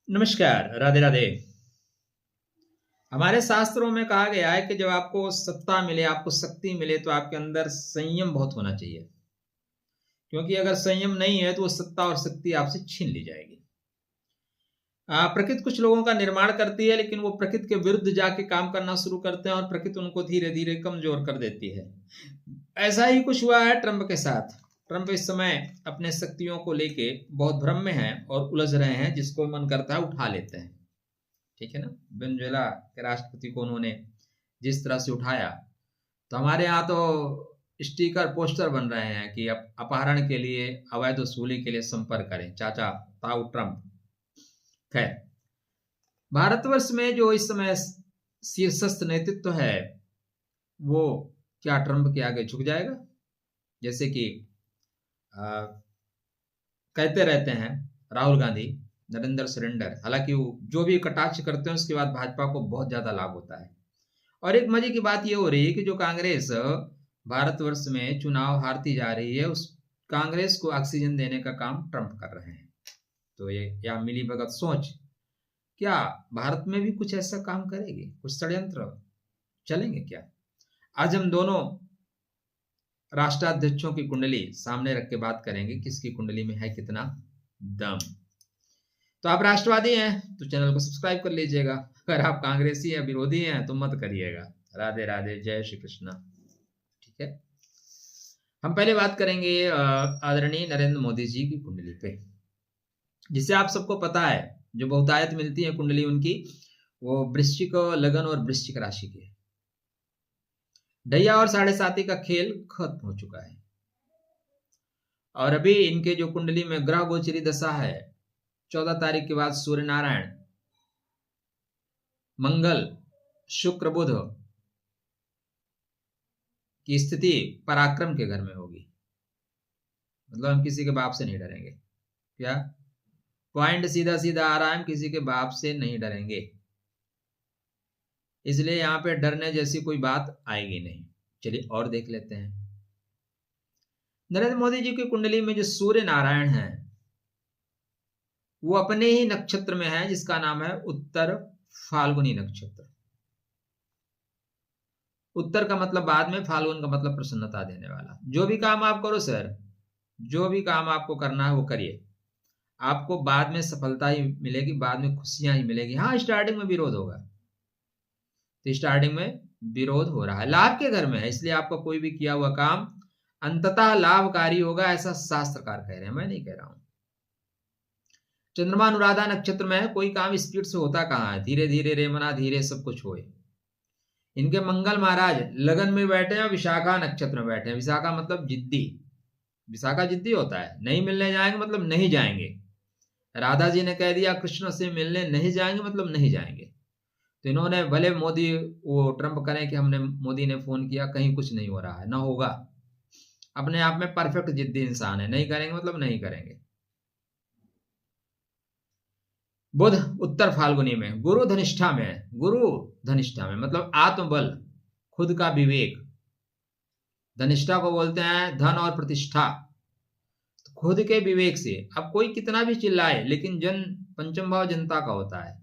नमस्कार, राधे राधे। हमारे शास्त्रों में कहा गया है कि जब आपको सत्ता मिले, आपको शक्ति मिले, तो आपके अंदर संयम बहुत होना चाहिए। क्योंकि अगर संयम नहीं है तो वो सत्ता और शक्ति आपसे छीन ली जाएगी। प्रकृति कुछ लोगों का निर्माण करती है, लेकिन वो प्रकृति के विरुद्ध जाके काम करना शुरू करते हैं और प्रकृति उनको धीरे धीरे कमजोर कर देती है। ऐसा ही कुछ हुआ है ट्रंप के साथ। ट्रंप इस समय अपने शक्तियों को लेके बहुत भ्रम में हैं और उलझ रहे हैं, जिसको मन करता है उठा लेते हैं। ठीक है ना। वेनेजुएला के राष्ट्रपति को उन्होंने जिस तरह से उठाया, तो हमारे यहाँ तो स्टिकर पोस्टर बन रहे हैं कि अपहरण के लिए, अवैध वसूली के लिए संपर्क करें चाचा ताऊ ट्रंप। खैर, भारतवर्ष में जो इस समय शीर्षस्थ नेतृत्व है, वो क्या ट्रंप के आगे झुक जाएगा? जैसे कि कहते रहते हैं राहुल गांधी, नरेंद्र सरेंडर। हालांकि वो जो भी कटाक्ष करते हैं उसके बाद भाजपा को बहुत ज्यादा लाभ होता है। और एक मजे की बात ये हो रही है कि जो कांग्रेस भारतवर्ष में चुनाव हारती जा रही है, उस कांग्रेस को ऑक्सीजन देने का काम ट्रंप कर रहे हैं। तो ये या मिली भगत सोच, क्या भारत में भी कुछ ऐसा काम करेगी? कुछ षड्यंत्र चलेंगे क्या? आज हम दोनों राष्ट्राध्यक्षों की कुंडली सामने रख के बात करेंगे, किसकी कुंडली में है कितना दम। तो आप राष्ट्रवादी हैं तो चैनल को सब्सक्राइब कर लीजिएगा, अगर आप कांग्रेसी या विरोधी हैं तो मत करिएगा। राधे राधे, जय श्री कृष्णा। ठीक है, हम पहले बात करेंगे आदरणीय नरेंद्र मोदी जी की कुंडली पे, जिसे आप सबको पता है जो बहुतायत मिलती है कुंडली उनकी, वो वृश्चिक लगन और वृश्चिक राशि की है। ढैया और 7.5 का खेल खत्म हो चुका है और अभी इनके जो कुंडली में ग्रह गोचरी दशा है, 14 तारीख के बाद सूर्य नारायण, मंगल, शुक्र, बुध की स्थिति पराक्रम के घर में होगी। मतलब हम किसी के बाप से नहीं डरेंगे। क्या पॉइंट सीधा सीधा आ रहा है, हम किसी के बाप से नहीं डरेंगे, इसलिए यहां पे डरने जैसी कोई बात आएगी नहीं। चलिए और देख लेते हैं। नरेंद्र मोदी जी की कुंडली में जो सूर्य नारायण है, वो अपने ही नक्षत्र में है, जिसका नाम है उत्तर फाल्गुनी नक्षत्र। उत्तर का मतलब बाद में, फाल्गुन का मतलब प्रसन्नता देने वाला। जो भी काम आप करो सर, जो भी काम आपको करना है वो करिए, आपको बाद में सफलता ही मिलेगी, बाद में खुशियां ही मिलेगी। हाँ, स्टार्टिंग में विरोध होगा, तो स्टार्टिंग में विरोध हो रहा है, लाभ के घर में है, इसलिए आपका कोई भी किया हुआ काम अंततः लाभकारी होगा, ऐसा शास्त्रकार कह रहे हैं, मैं नहीं कह रहा हूं। चंद्रमा अनुराधा नक्षत्र में है, कोई काम स्पीड से होता कहाँ है, धीरे धीरे रेमना धीरे सब कुछ होए। इनके मंगल महाराज लगन में बैठे हैं, विशाखा नक्षत्र में बैठे हैं। विशाखा मतलब जिद्दी, विशाखा जिद्दी होता है, नहीं मिलने जाएंगे मतलब नहीं जाएंगे। राधा जी ने कह दिया कृष्ण से मिलने नहीं जाएंगे मतलब नहीं जाएंगे। तो इन्होंने भले मोदी वो ट्रंप करें कि हमने मोदी ने फोन किया, कहीं कुछ नहीं हो रहा है, ना होगा। अपने आप में परफेक्ट जिद्दी इंसान है, नहीं करेंगे मतलब नहीं करेंगे। बुध उत्तर फाल्गुनी में, गुरु धनिष्ठा में है। गुरु धनिष्ठा में मतलब आत्मबल, खुद का विवेक। धनिष्ठा को बोलते हैं धन और प्रतिष्ठा। तो खुद के विवेक से अब कोई कितना भी चिल्लाए, लेकिन जन पंचम भाव जनता का होता है।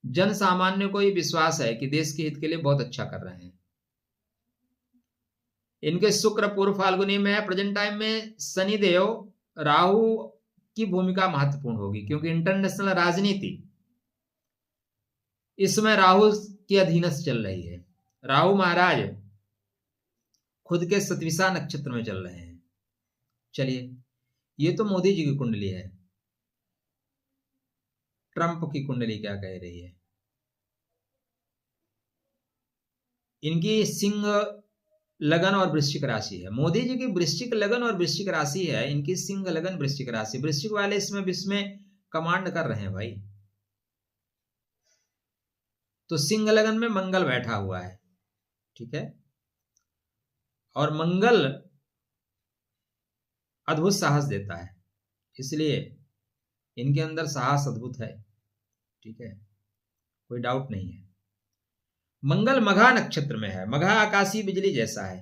जन सामान्य को ही विश्वास है कि देश के हित के लिए बहुत अच्छा कर रहे हैं। इनके शुक्र पूर्व फाल्गुनी में है। प्रेजेंट टाइम में शनिदेव, राहु की भूमिका महत्वपूर्ण होगी, क्योंकि इंटरनेशनल राजनीति इस समय राहु की अधीनस्थ चल रही है। राहु महाराज खुद के सतविशा नक्षत्र में चल रहे हैं। चलिए, ये तो मोदी जी की कुंडली है। ट्रंप की कुंडली क्या कह रही है? इनकी सिंह लगन और वृश्चिक राशि है। मोदी जी की वृश्चिक लगन और वृश्चिक राशि है, इनकी सिंह लगन वृश्चिक राशि। वृश्चिक वाले इसमें विश्व में कमांड कर रहे हैं भाई। तो सिंह लगन में मंगल बैठा हुआ है, ठीक है, और मंगल अद्भुत साहस देता है, इसलिए इनके अंदर साहस अद्भुत है, ठीक है, कोई डाउट नहीं है। मंगल मघा नक्षत्र में है। मघा आकाशीय बिजली जैसा है,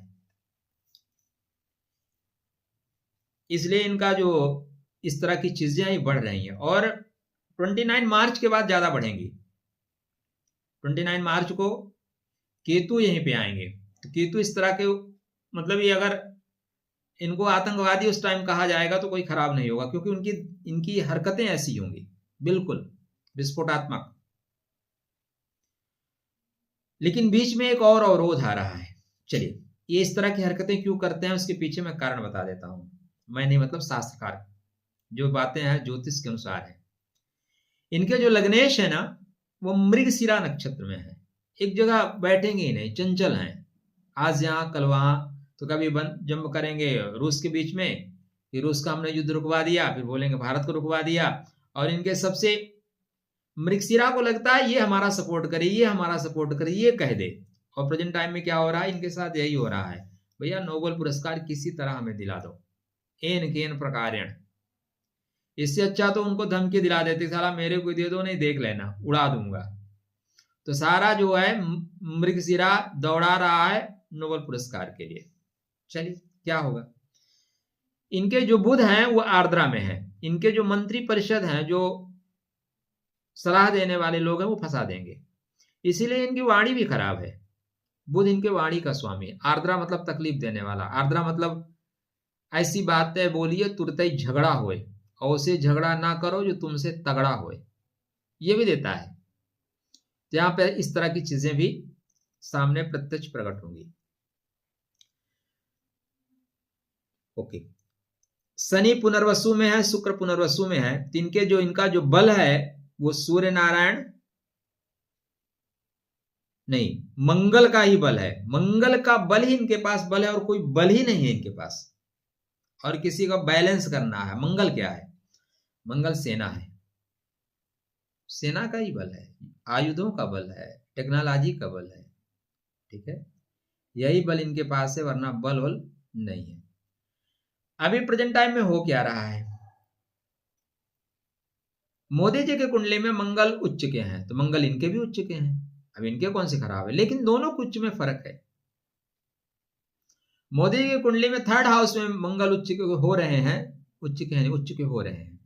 इसलिए इनका जो इस तरह की चीजें ही बढ़ रही हैं। और 29 मार्च के बाद ज्यादा बढ़ेंगी। 29 मार्च को केतु यहीं पे आएंगे। तो केतु इस तरह के, मतलब ये अगर इनको आतंकवादी उस टाइम कहा जाएगा तो कोई खराब नहीं होगा, क्योंकि इनकी हरकतें ऐसी होंगी, बिल्कुल विस्फोटात्मक। लेकिन बीच में एक और अवरोध आ रहा है। चलिए, ये इस तरह की हरकतें क्यों करते हैं उसके पीछे मैं कारण बता देता हूं। मैं नहीं, मतलब शास्त्रकार जो बातें हैं ज्योतिष के अनुसार है। इनके जो लग्नेश है ना, वो मृगशिरा नक्षत्र में है। एक जगह बैठेंगे ही नहीं, चंचल हैं, आज यहां कल वहां। तो कभी जंप करेंगे रूस के बीच में, फिर रूस का हमने युद्ध रुकवा दिया, फिर बोलेंगे भारत को रुकवा दिया। और इनके सबसे मृगशिरा को लगता है ये हमारा सपोर्ट करे, ये हमारा सपोर्ट करे, ये कह दे। और प्रेजेंट टाइम में क्या हो रहा है इनके साथ, यही हो रहा है, भैया नोबेल पुरस्कार किसी तरह हमें दिला दो, एन केन प्रकारेण। इससे अच्छा तो उनको धमकी दिला देते, साला मेरे को दे दो, नहीं देख लेना, उड़ा दूंगा। तो सारा जो है मृगशिरा दौड़ा रहा है नोबेल पुरस्कार के लिए। चलिए क्या होगा। इनके जो बुध हैं वो आर्द्रा में है। इनके जो मंत्री परिषद हैं, जो सलाह देने वाले लोग हैं, वो फंसा देंगे। इसीलिए इनकी वाणी भी खराब है। बुध इनके वाणी का स्वामी। आर्द्रा मतलब तकलीफ देने वाला। आर्द्रा मतलब ऐसी बातें बोलिए तुरंत ही झगड़ा होए, और उसे झगड़ा ना करो जो तुमसे तगड़ा होए, ये भी देता है। यहां पे इस तरह की चीजें भी सामने प्रत्यक्ष प्रकट होंगी। ओके, शनि पुनर्वसु में है, शुक्र पुनर्वसु में है। इनके जो इनका जो बल है वो सूर्य नारायण नहीं, मंगल का ही बल है। मंगल का बल ही इनके पास बल है, और कोई बल ही नहीं है इनके पास। और किसी का बैलेंस करना है। मंगल क्या है? मंगल सेना है, सेना का ही बल है, आयुधों का बल है, टेक्नोलॉजी का बल है। ठीक है, यही बल इनके पास है, वरना बल नहीं है। अभी प्रेजेंट टाइम में हो क्या रहा है, मोदी जी के कुंडली में मंगल उच्च के हैं, तो मंगल इनके भी उच्च के हैं। अब इनके कौन से खराब है, लेकिन दोनों के उच्च में फर्क है। मोदी जी की कुंडली में 3rd हाउस में मंगल उच्च के हो रहे हैं, उच्च के हो रहे हैं,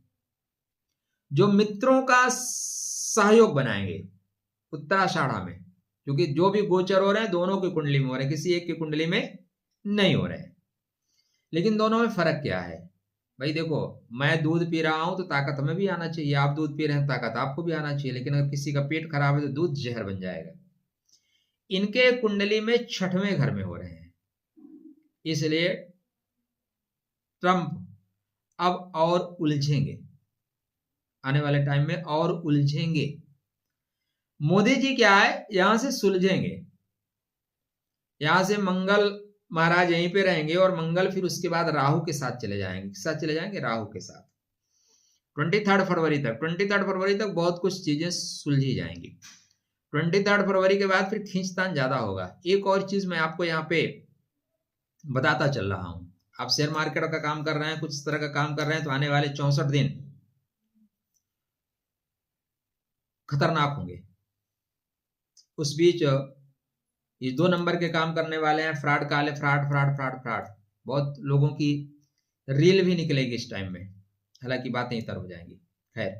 जो मित्रों का सहयोग बनाएंगे उत्तराषाढ़ा में। क्योंकि जो भी गोचर हो रहे हैं दोनों की कुंडली में हो रहे हैं, किसी एक की कुंडली में नहीं हो रहे हैं। लेकिन दोनों में फर्क क्या है भाई? देखो, मैं दूध पी रहा हूं तो ताकत हमें भी आना चाहिए, आप दूध पी रहे हैं ताकत आपको भी आना चाहिए। लेकिन अगर किसी का पेट खराब है तो दूध जहर बन जाएगा। इनके कुंडली में 6वें घर में हो रहे हैं, इसलिए ट्रंप अब और उलझेंगे, आने वाले टाइम में और उलझेंगे। मोदी जी क्या है, यहां से सुलझेंगे। यहां से मंगल महाराज यहीं पे रहेंगे, और मंगल फिर उसके बाद राहु के साथ चले जाएंगे। किस साथ चले जाएंगे? राहु के साथ। 23 फरवरी तक, 23 फरवरी तक बहुत कुछ चीजें सुलझी जाएंगी। 23 फरवरी के बाद फिर खींचतान ज्यादा होगा। एक और चीज मैं आपको यहाँ पे बताता चल रहा हूं। आप शेयर मार्केट का काम कर रहे हैं, कुछ इस तरह का काम कर रहे हैं, तो आने वाले 64 दिन खतरनाक होंगे। उस बीच ये 2 नंबर के काम करने वाले हैं, फ्रॉड काले, फ्रॉड फ्रॉड फ्रॉड फ्रॉड, बहुत लोगों की रील भी निकलेगी इस टाइम में, हालांकि बातें इतर हो जाएंगी। खैर,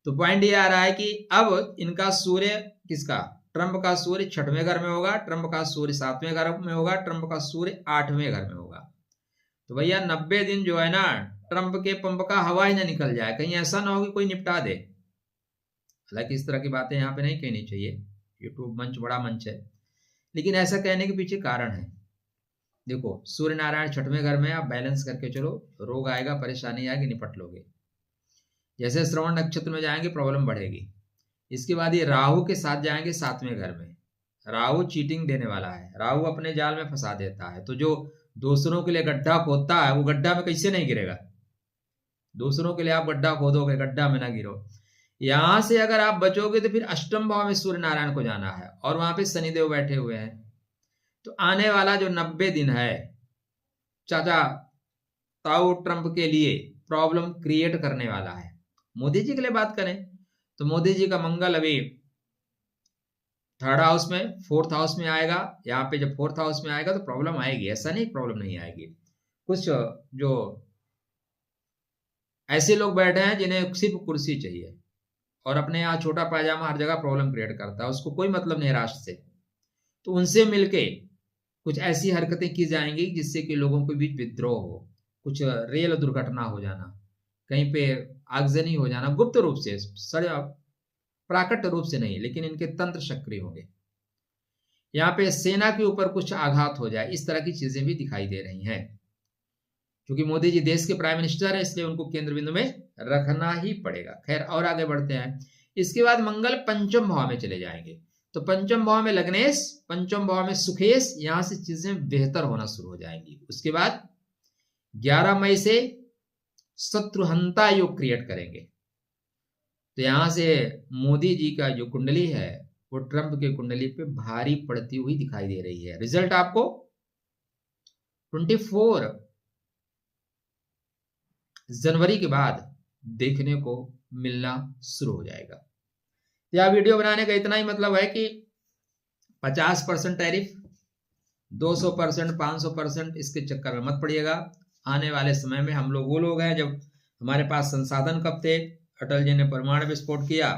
तो पॉइंट ये आ रहा है कि अब इनका सूर्य किसका, ट्रंप का सूर्य 6वें घर में होगा, ट्रंप का सूर्य 7वें घर में होगा, ट्रंप का सूर्य 8वें घर में होगा। तो भैया 90 दिन जो है ना, ट्रंप के पंप का हवा ही ना निकल जाए, कहीं ऐसा ना हो कि कोई निपटा दे। हालांकि इस तरह की बातें यहाँ पे नहीं कहनी चाहिए, यूट्यूब मंच बड़ा मंच है, लेकिन ऐसा कहने के पीछे कारण है। देखो, सूर्य नारायण 6वें घर में, आप बैलेंस करके चलो, रोग आएगा, परेशानी आएगी, निपट लोगे। जैसे श्रवण नक्षत्र में जाएंगे प्रॉब्लम बढ़ेगी। इसके बाद ये राहु के साथ जाएंगे 7वें घर में। राहु चीटिंग देने वाला है, राहु अपने जाल में फंसा देता है। तो जो दूसरों के लिए गड्ढा खोदता है, वो गड्ढा में कैसे नहीं गिरेगा? दूसरों के लिए आप गड्ढा खोदोगे, गड्ढा में ना गिरो। यहां से अगर आप बचोगे तो फिर अष्टम भाव में सूर्य नारायण को जाना है, और वहां पे शनिदेव बैठे हुए हैं। तो आने वाला जो 90 दिन है, चाचा ताऊ ट्रंप के लिए प्रॉब्लम क्रिएट करने वाला है। मोदी जी के लिए बात करें तो मोदी जी का मंगल अभी 3rd हाउस में, 4th हाउस में आएगा। यहाँ पे जब 4th हाउस में आएगा तो प्रॉब्लम आएगी, ऐसा नहीं प्रॉब्लम नहीं आएगी। कुछ जो ऐसे लोग बैठे हैं जिन्हें सिर्फ कुर्सी चाहिए, और अपने यहाँ छोटा पायजामा हर जगह प्रॉब्लम क्रिएट करता है, उसको कोई मतलब नहीं राष्ट्र से, तो उनसे मिलके कुछ ऐसी हरकतें की जाएंगी जिससे कि लोगों के बीच विद्रोह हो, कुछ रेल दुर्घटना हो जाना, कहीं पे आगजनी हो जाना, गुप्त रूप से, प्राकट रूप से नहीं, लेकिन इनके तंत्र सक्रिय होंगे। यहाँ पे सेना के ऊपर कुछ आघात हो जाए, इस तरह की चीजें भी दिखाई दे रही हैं। क्योंकि मोदी जी देश के प्राइम मिनिस्टर है, इसलिए उनको केंद्र बिंदु में रखना ही पड़ेगा। खैर, और आगे बढ़ते हैं। इसके बाद मंगल पंचम भाव में चले जाएंगे, तो पंचम भाव में लग्नेश, पंचम भाव में सुखेश, यहां से चीजें बेहतर होना शुरू हो जाएंगी। उसके बाद 11 मई से शत्रुहंता योग क्रिएट करेंगे, तो यहां से मोदी जी का जो कुंडली है वो ट्रंप के कुंडली पे भारी पड़ती हुई दिखाई दे रही है। रिजल्ट आपको 24 जनवरी के बाद देखने को मिलना शुरू हो जाएगा। यह वीडियो बनाने का इतना ही मतलब है कि 50% टैरिफ, 200%, 500%, इसके चक्कर में मत पड़िएगा। आने वाले समय में हम लोग वो लोग हैं जब हमारे पास संसाधन कब थे, अटल जी ने परमाणु विस्फोट किया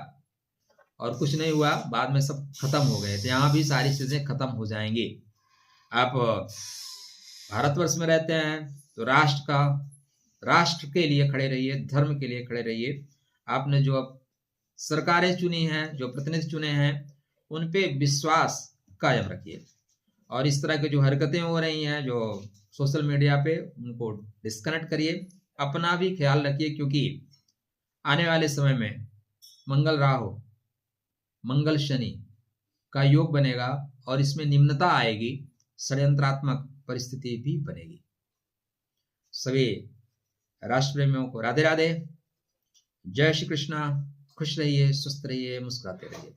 और कुछ नहीं हुआ, बाद में सब खत्म हो गए, तो यहाँ भी सारी चीजें खत्म हो जाएंगी। आप भारतवर्ष में रहते हैं तो राष्ट्र के लिए खड़े रहिए, धर्म के लिए खड़े रहिए। आपने जो अब सरकारें चुनी हैं, जो प्रतिनिधि चुने हैं, उन पे विश्वास कायम रखिए। और इस तरह की जो हरकतें हो रही हैं जो सोशल मीडिया पे, उनको डिस्कनेक्ट करिए। अपना भी ख्याल रखिए, क्योंकि आने वाले समय में मंगल राहु, मंगल शनि का योग बनेगा और इसमें निम्नता आएगी, षड्यंत्रात्मक परिस्थिति भी बनेगी। सभी राष्ट्र प्रेमियों को राधे राधे, जय श्री कृष्णा। खुश रहिए, स्वस्थ रहिए, मुस्कुराते रहिए।